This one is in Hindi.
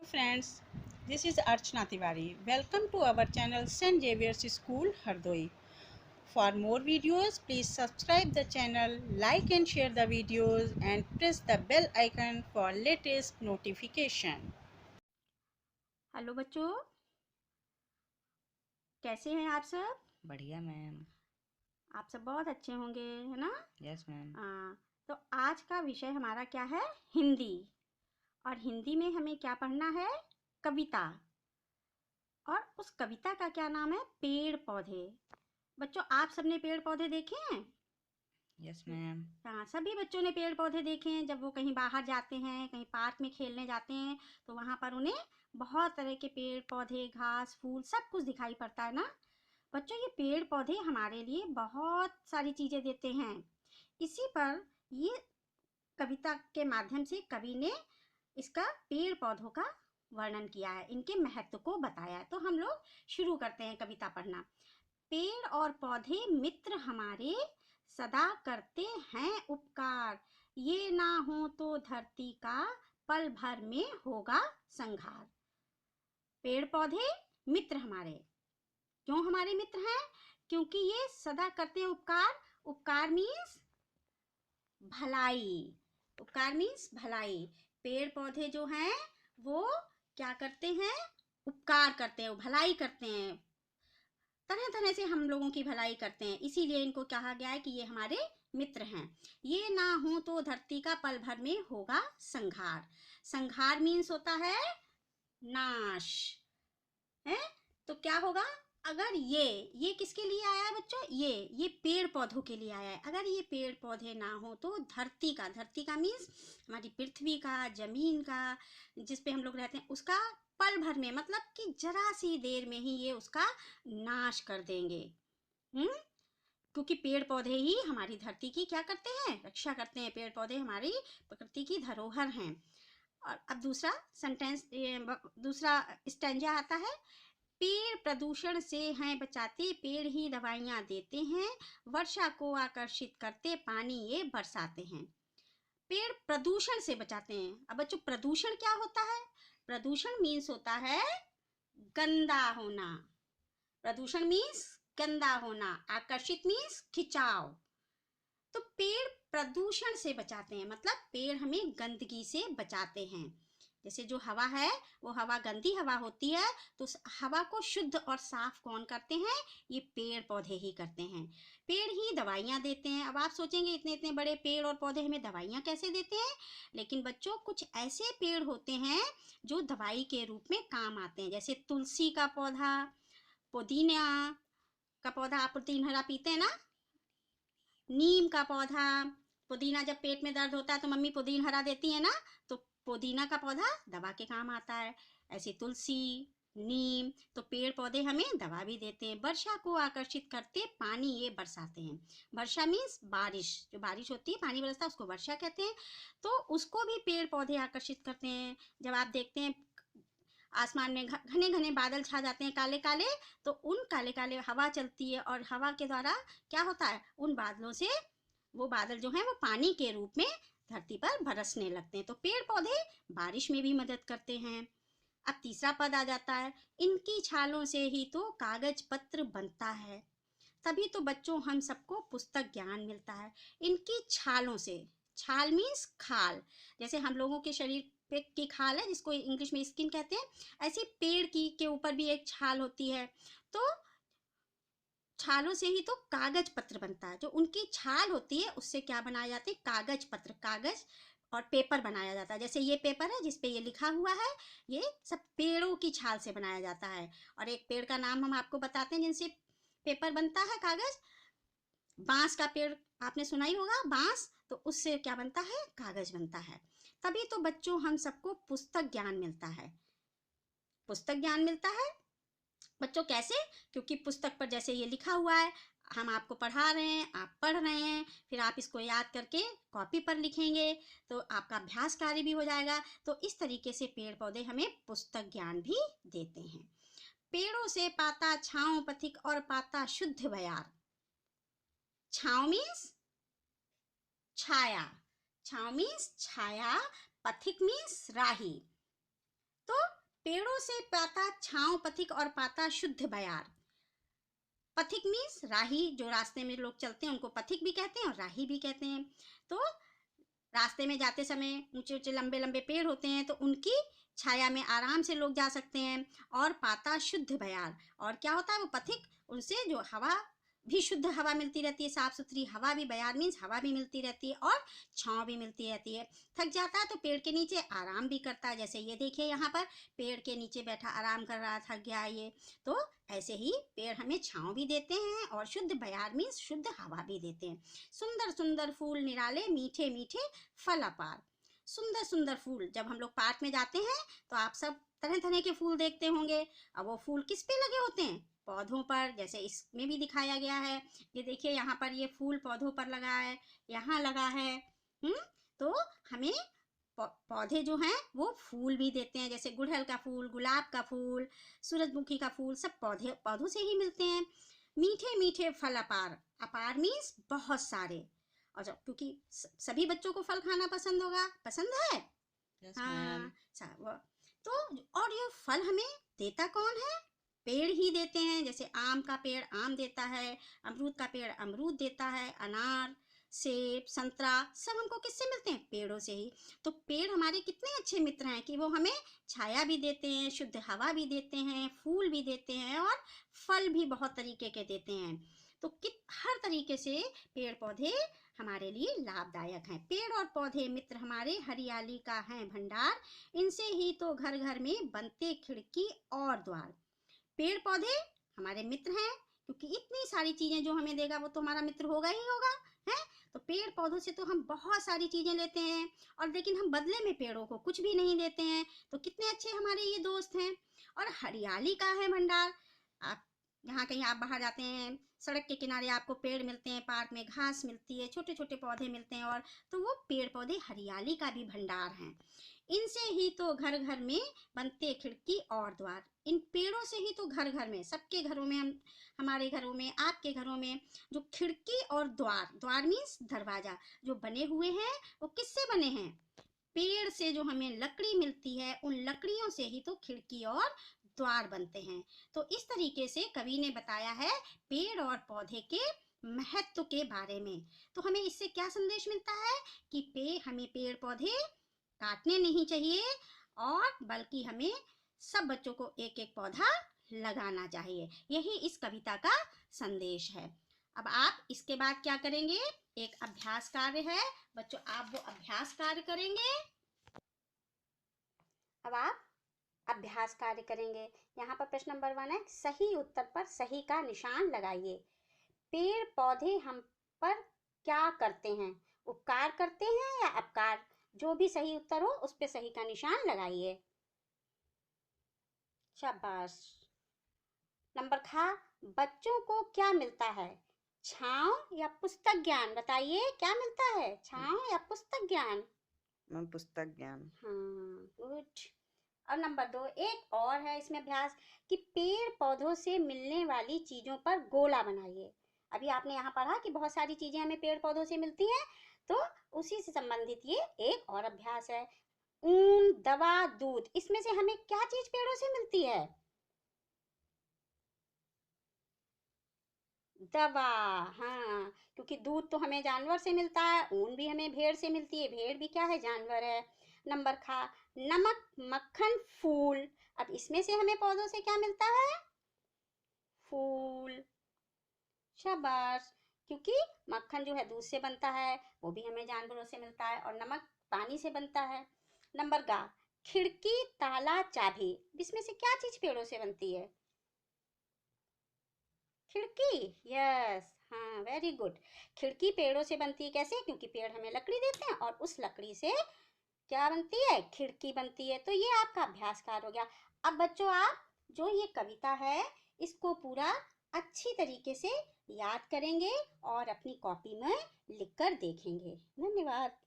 Friends, this is Archana Tiwari. Welcome to our channel St. Xavier's School, Hardoi. For more videos, please subscribe the channel, like and share the videos and press the bell icon for latest notification. Hello बच्चों, कैसे हैं आप सब? बढ़िया मैम। आप सब बहुत अच्छे होंगे, है ना? Yes ma'am. हाँ, तो आज का विषय हमारा क्या है? हिंदी। और हिंदी में हमें क्या पढ़ना है? कविता। और उस कविता का क्या नाम है? पेड़ पौधे। बच्चों, आप सबने पेड़ पौधे देखे हैं? Yes ma'am. हाँ, सभी बच्चों ने पेड़ पौधे देखे हैं। जब वो कहीं बाहर जाते हैं, कहीं पार्क में खेलने जाते हैं, तो वहाँ पर उन्हें बहुत तरह के पेड़ पौधे, घास फूल सब कुछ दिखाई पड़ता है ना। बच्चों, ये पेड़ पौधे हमारे लिए बहुत सारी चीजें देते हैं। इसी पर ये कविता के माध्यम से कवि ने इसका पेड़ पौधों का वर्णन किया है, इनके महत्व को बताया है। तो हम लोग शुरू करते हैं कविता पढ़ना। पेड़ और पौधे मित्र हमारे, सदा करते हैं उपकार। ये ना हो तो धरती का पल भर में होगा संहार। पेड़ पौधे मित्र हमारे, क्यों हमारे मित्र हैं? क्योंकि ये सदा करते हैं उपकार। उपकार मीन्स भलाई। उपकार मीन्स भलाई। पेड़ पौधे जो हैं वो क्या करते हैं? उपकार करते हैं, भलाई करते हैं। तरह तरह से हम लोगों की भलाई करते हैं, इसीलिए इनको कहा गया है कि ये हमारे मित्र हैं। ये ना हो तो धरती का पल भर में होगा संहार। संहार मीन्स होता है नाश, है? तो क्या होगा? अगर ये किसके लिए आया है बच्चों? ये पेड़ पौधों के लिए आया है। अगर ये पेड़ पौधे ना हो तो धरती का मीन्स हमारी पृथ्वी का, जमीन का, जिस पे हम लोग रहते हैं, उसका पल भर में, मतलब कि जरा सी देर में ही ये उसका नाश कर देंगे। क्योंकि पेड़ पौधे ही हमारी धरती की क्या करते हैं? रक्षा करते हैं। पेड़ पौधे हमारी प्रकृति की धरोहर हैं। और अब दूसरा सेंटेंस, दूसरा स्टैंजा आता है। पेड़ प्रदूषण से हैं बचाते, पेड़ ही दवाइयाँ देते हैं, वर्षा को आकर्षित करते, पानी ये बरसाते हैं। पेड़ प्रदूषण से बचाते हैं। अब बच्चों, प्रदूषण क्या होता है? प्रदूषण मीन्स होता है गंदा होना। प्रदूषण मीन्स गंदा होना। आकर्षित मीन्स खिंचाव। तो पेड़ प्रदूषण से बचाते हैं, मतलब पेड़ हमें गंदगी से बचाते हैं। जैसे जो हवा है, वो हवा गंदी हवा होती है, तो उस हवा को शुद्ध और साफ कौन करते हैं? ये पेड़ पौधे ही करते हैं। पेड़ ही दवाइयाँ देते हैं। अब आप सोचेंगे इतने इतने बड़े पेड़ और पौधे हमें दवाइयाँ कैसे देते हैं? लेकिन बच्चों, कुछ ऐसे पेड़ होते हैं जो दवाई के रूप में काम आते हैं। जैसे तुलसी का पौधा, पुदीना का पौधा। आप पुदीना हरा पीते हैं ना? नीम का पौधा। पुदीना जब पेट में दर्द होता है तो मम्मी पुदीना हरा देती है ना, तो पुदीना का पौधा दवा के काम आता है। ऐसे तुलसी, नीम, तो पेड़ पौधे हमें दवा भी देते हैं। वर्षा को आकर्षित करते, पानी ये बरसाते हैं। वर्षा मीन्स बारिश, जो बारिश होती है, पानी बरसता है, उसको वर्षा कहते हैं। तो उसको भी पेड़ पौधे आकर्षित करते हैं। जब आप देखते हैं आसमान में घने घने बादल छा जाते हैं, काले काले, तो उन काले काले हवा चलती है, और हवा के द्वारा क्या होता है? उन बादलों से वो बादल जो हैं वो पानी के रूप में धरती पर बरसने लगते हैं। तो पेड़ पौधे बारिश में भी मदद करते हैं। अब तीसरा पद आ जाता है। इनकी छालों से ही तो कागज पत्र बनता है, तभी तो बच्चों हम सबको पुस्तक ज्ञान मिलता है। इनकी छालों से, छाल मीन्स खाल। जैसे हम लोगों के शरीर पे की खाल है, जिसको इंग्लिश में स्किन कहते हैं, ऐसे पेड़ की के ऊपर भी एक छाल होती है। तो छालों से ही तो कागज पत्र बनता है। जो उनकी छाल होती है उससे क्या बनाया जाता है? कागज पत्र, कागज और पेपर बनाया जाता है। जैसे ये पेपर है जिसपे ये लिखा हुआ है, ये सब पेड़ों की छाल से बनाया जाता है। और एक पेड़ का नाम हम आपको बताते हैं जिनसे पेपर बनता है, कागज। बांस का पेड़ आपने सुना ही होगा, बांस, तो उससे क्या बनता है? कागज बनता है। तभी तो बच्चों हम सबको पुस्तक ज्ञान मिलता है। पुस्तक ज्ञान मिलता है बच्चों कैसे? क्योंकि पुस्तक पर जैसे ये लिखा हुआ है, हम आपको पढ़ा रहे हैं, आप पढ़ रहे हैं, फिर आप इसको याद करके कॉपी पर लिखेंगे, तो आपका अभ्यास कार्य भी हो जाएगा। तो इस तरीके से पेड़ पौधे हमें पुस्तक ज्ञान भी देते हैं। पेड़ों से पाता छांव पथिक, और पाता शुद्ध बयार। छांव मीन्स छाया, छांव मीन्स छाया, पथिक मीन्स राही। तो पेड़ों से पाता छांव पथिक और पाता शुद्ध बयार। पथिक मीन्स राही, जो रास्ते में लोग चलते हैं उनको पथिक भी कहते हैं और राही भी कहते हैं। तो रास्ते में जाते समय ऊंचे ऊंचे लंबे लंबे पेड़ होते हैं तो उनकी छाया में आराम से लोग जा सकते हैं। और पाता शुद्ध बयार, और क्या होता है वो पथिक, उनसे जो हवा भी शुद्ध हवा मिलती रहती है, साफ सुथरी हवा भी, बयार मीन्स हवा भी मिलती रहती है और छांव भी मिलती रहती है। थक जाता है तो पेड़ के नीचे आराम भी करता है, जैसे ये देखिए यहाँ पर पेड़ के नीचे बैठा आराम कर रहा, थक गया ये। तो ऐसे ही पेड़ हमें छांव भी देते हैं और शुद्ध बयार मीन्स शुद्ध हवा भी देते हैं। सुंदर सुंदर फूल निराले, मीठे मीठे फल अपार। सुंदर सुंदर फूल, जब हम लोग पार्क में जाते हैं तो आप सब तरह तरह के फूल देखते होंगे। अब वो फूल किस पे लगे होते हैं? पौधों पर, जैसे इसमें भी दिखाया गया है। ये देखिए यहाँ पर ये फूल पौधों पर लगा है, यहाँ लगा है। तो हमें पौधे जो हैं वो फूल भी देते हैं, जैसे गुड़हल का फूल, गुलाब का फूल, सूरजमुखी का फूल, सब पौधों से ही मिलते हैं। मीठे मीठे फल अपार, अपार मीन्स बहुत सारे। और क्योंकि सभी बच्चों को फल खाना पसंद होगा, पसंद है? yes, हाँ। तो और ये फल हमें देता कौन है? पेड़ ही देते हैं। जैसे आम का पेड़ आम देता है, अमरूद का पेड़ अमरूद देता है, अनार, सेब, संतरा सब हमको किससे मिलते हैं? पेड़ों से ही। तो पेड़ हमारे कितने अच्छे मित्र हैं कि वो हमें छाया भी देते हैं, शुद्ध हवा भी देते हैं, फूल भी देते हैं और फल भी बहुत तरीके के देते हैं। तो हर तरीके से पेड़ पौधे हमारे लिए लाभदायक हैं। पेड़ और पौधे मित्र हमारे, हरियाली का है भंडार, इनसे ही तो घर घर में बनते खिड़की और द्वार। पेड़ पौधे हमारे मित्र हैं, क्योंकि इतनी सारी चीजें जो हमें देगा वो तो हमारा मित्र होगा ही होगा, है। तो पेड़ पौधों से तो हम बहुत सारी चीजें लेते हैं, और लेकिन हम बदले में पेड़ों को कुछ भी नहीं देते हैं। तो कितने अच्छे हमारे ये दोस्त हैं। और हरियाली का है भंडार। आप यहाँ कहीं आप बाहर जाते हैं, सड़क के किनारे आपको पेड़ मिलते हैं, पार्क में घास मिलती है, छोटे छोटे पौधे मिलते हैं, और तो वो पेड़ पौधे हरियाली का भी भंडार हैं। इनसे ही तो घर घर में बनते खिड़की और द्वार। इन पेड़ों से ही तो घर घर में, सबके घरों में, हमारे घरों में, आपके घरों में जो खिड़की और द्वार, द्वार मीन्स दरवाजा, जो बने हुए हैं वो किससे बने हैं? पेड़ से जो हमें लकड़ी मिलती है, उन लकड़ियों से ही तो खिड़की और द्वार बनते हैं। तो इस तरीके से कवि ने बताया है पेड़ और पौधे के महत्व के बारे में। तो हमें इससे क्या संदेश मिलता है कि हमें पेड़ पौधे काटने नहीं चाहिए, और बल्कि हमें सब बच्चों को एक एक पौधा लगाना चाहिए। यही इस कविता का संदेश है। अब आप इसके बाद क्या करेंगे? एक अभ्यास कार्य है बच्चों, आप वो अभ्यास कार्य करेंगे। अब आप अभ्यास कार्य करेंगे। यहाँ पर प्रश्न नंबर 1 है, सही उत्तर पर सही का निशान लगाइए। पेड़ पौधे हम पर क्या करते हैं? उपकार करते हैं या अपकार? जो भी सही उत्तर हो उस पे सही का निशान लगाइए। शाबाश। नंबर खा, बच्चों को क्या मिलता है? छांव या पुस्तक ज्ञान? बताइए क्या मिलता है, छांव या पुस्तक ज्ञान? पुस्तक ज्ञान। हाँ, गुड। और नंबर 2 एक और है इसमें अभ्यास कि पेड़ पौधों से मिलने वाली चीजों पर गोला बनाइए। अभी आपने यहाँ पढ़ा कि बहुत सारी चीजें हमें पेड़ पौधों से मिलती हैं, तो उसी से संबंधित ये एक और अभ्यास है। ऊन, दवा, दूध, इसमें से हमें क्या चीज पेड़ों से मिलती है? दवा। हाँ, क्योंकि दूध तो हमें जानवर से मिलता है, ऊन भी हमें भेड़ से मिलती है, भेड़ भी क्या है? जानवर है। नंबर खा, नमक, मक्खन, फूल, अब इसमें से हमें पौधों से क्या मिलता है? फूल। शाबाश। क्योंकि मक्खन जो है दूध से बनता है, वो भी हमें जानवरों से मिलता है, और नमक पानी से बनता है। नंबर गा, खिड़की, ताला, चाबी, इसमें से क्या चीज पेड़ों से बनती है? खिड़की। यस, हाँ, वेरी गुड। खिड़की पेड़ों से बनती है, कैसे? क्योंकि पेड़ हमें लकड़ी देते हैं, और उस लकड़ी से क्या बनती है? खिड़की बनती है। तो ये आपका अभ्यास कार्य हो गया। अब बच्चों आप जो ये कविता है इसको पूरा अच्छी तरीके से याद करेंगे और अपनी कॉपी में लिखकर देखेंगे। धन्यवाद।